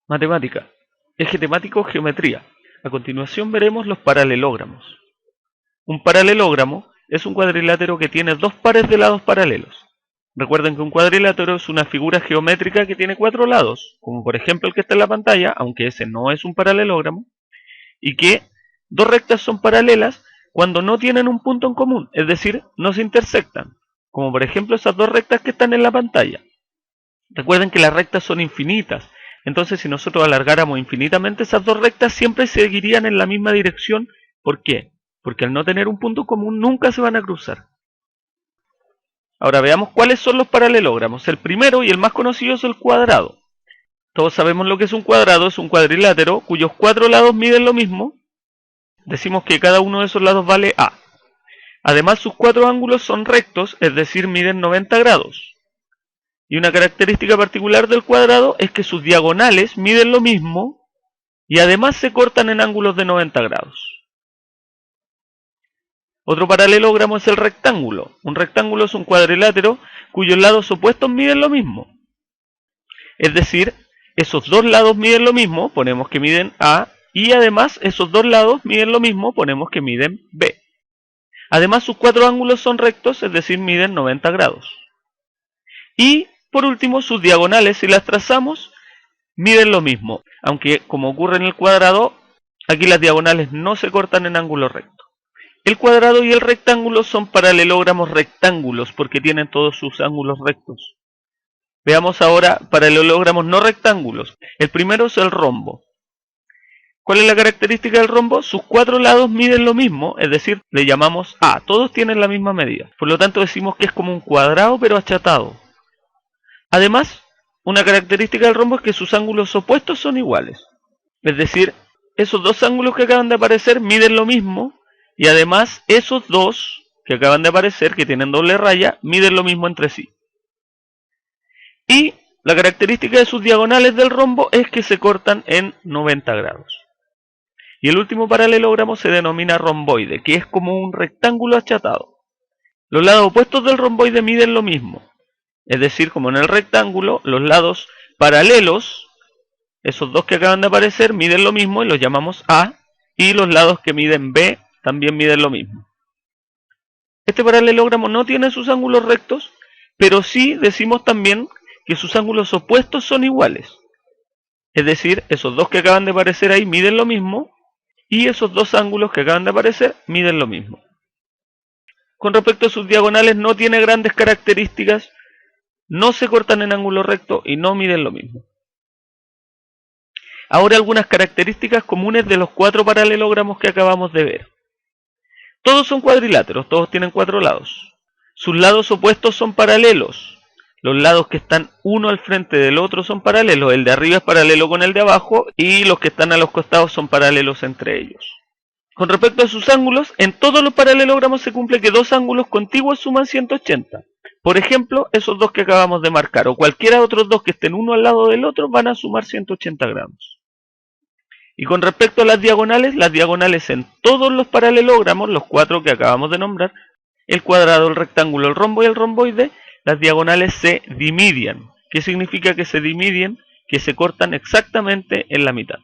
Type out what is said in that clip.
Matemática. Eje temático, geometría. A continuación veremos los paralelogramos. Un paralelogramo es un cuadrilátero que tiene dos pares de lados paralelos. Recuerden que un cuadrilátero es una figura geométrica que tiene cuatro lados, como por ejemplo el que está en la pantalla, aunque ese no es un paralelogramo, y que dos rectas son paralelas cuando no tienen un punto en común, es decir, no se intersectan, como por ejemplo esas dos rectas que están en la pantalla. Recuerden que las rectas son infinitas, entonces si nosotros alargáramos infinitamente esas dos rectas siempre seguirían en la misma dirección. ¿Por qué? Porque al no tener un punto común nunca se van a cruzar. Ahora veamos cuáles son los paralelogramos. El primero y el más conocido es el cuadrado. Todos sabemos lo que es un cuadrado, es un cuadrilátero cuyos cuatro lados miden lo mismo. Decimos que cada uno de esos lados vale A. Además sus cuatro ángulos son rectos, es decir, miden 90 grados. Y una característica particular del cuadrado es que sus diagonales miden lo mismo y además se cortan en ángulos de 90 grados. Otro paralelogramo es el rectángulo. Un rectángulo es un cuadrilátero cuyos lados opuestos miden lo mismo. Es decir, esos dos lados miden lo mismo, ponemos que miden A, y además esos dos lados miden lo mismo, ponemos que miden B. Además sus cuatro ángulos son rectos, es decir, miden 90 grados. Y por último, sus diagonales, si las trazamos, miden lo mismo, aunque como ocurre en el cuadrado, aquí las diagonales no se cortan en ángulo recto. El cuadrado y el rectángulo son paralelogramos rectángulos porque tienen todos sus ángulos rectos. Veamos ahora paralelogramos no rectángulos. El primero es el rombo. ¿Cuál es la característica del rombo? Sus cuatro lados miden lo mismo, es decir, le llamamos A. Todos tienen la misma medida. Por lo tanto decimos que es como un cuadrado pero achatado. Además, una característica del rombo es que sus ángulos opuestos son iguales. Es decir, esos dos ángulos que acaban de aparecer miden lo mismo y además esos dos que acaban de aparecer, que tienen doble raya, miden lo mismo entre sí. Y la característica de sus diagonales del rombo es que se cortan en 90 grados. Y el último paralelogramo se denomina romboide, que es como un rectángulo achatado. Los lados opuestos del romboide miden lo mismo. Es decir, como en el rectángulo, los lados paralelos, esos dos que acaban de aparecer, miden lo mismo y los llamamos A, y los lados que miden B también miden lo mismo. Este paralelogramo no tiene sus ángulos rectos, pero sí decimos también que sus ángulos opuestos son iguales. Es decir, esos dos que acaban de aparecer ahí miden lo mismo, y esos dos ángulos que acaban de aparecer miden lo mismo. Con respecto a sus diagonales no tiene grandes características, no se cortan en ángulo recto y no miden lo mismo. Ahora algunas características comunes de los cuatro paralelogramos que acabamos de ver. Todos son cuadriláteros, todos tienen cuatro lados. Sus lados opuestos son paralelos. Los lados que están uno al frente del otro son paralelos. El de arriba es paralelo con el de abajo y los que están a los costados son paralelos entre ellos. Con respecto a sus ángulos, en todos los paralelogramos se cumple que dos ángulos contiguos suman 180. Por ejemplo, esos dos que acabamos de marcar, o cualquiera de otros dos que estén uno al lado del otro, van a sumar 180 grados. Y con respecto a las diagonales en todos los paralelogramos, los cuatro que acabamos de nombrar, el cuadrado, el rectángulo, el rombo y el romboide, las diagonales se dimidian. ¿Qué significa que se dimidien? Que se cortan exactamente en la mitad.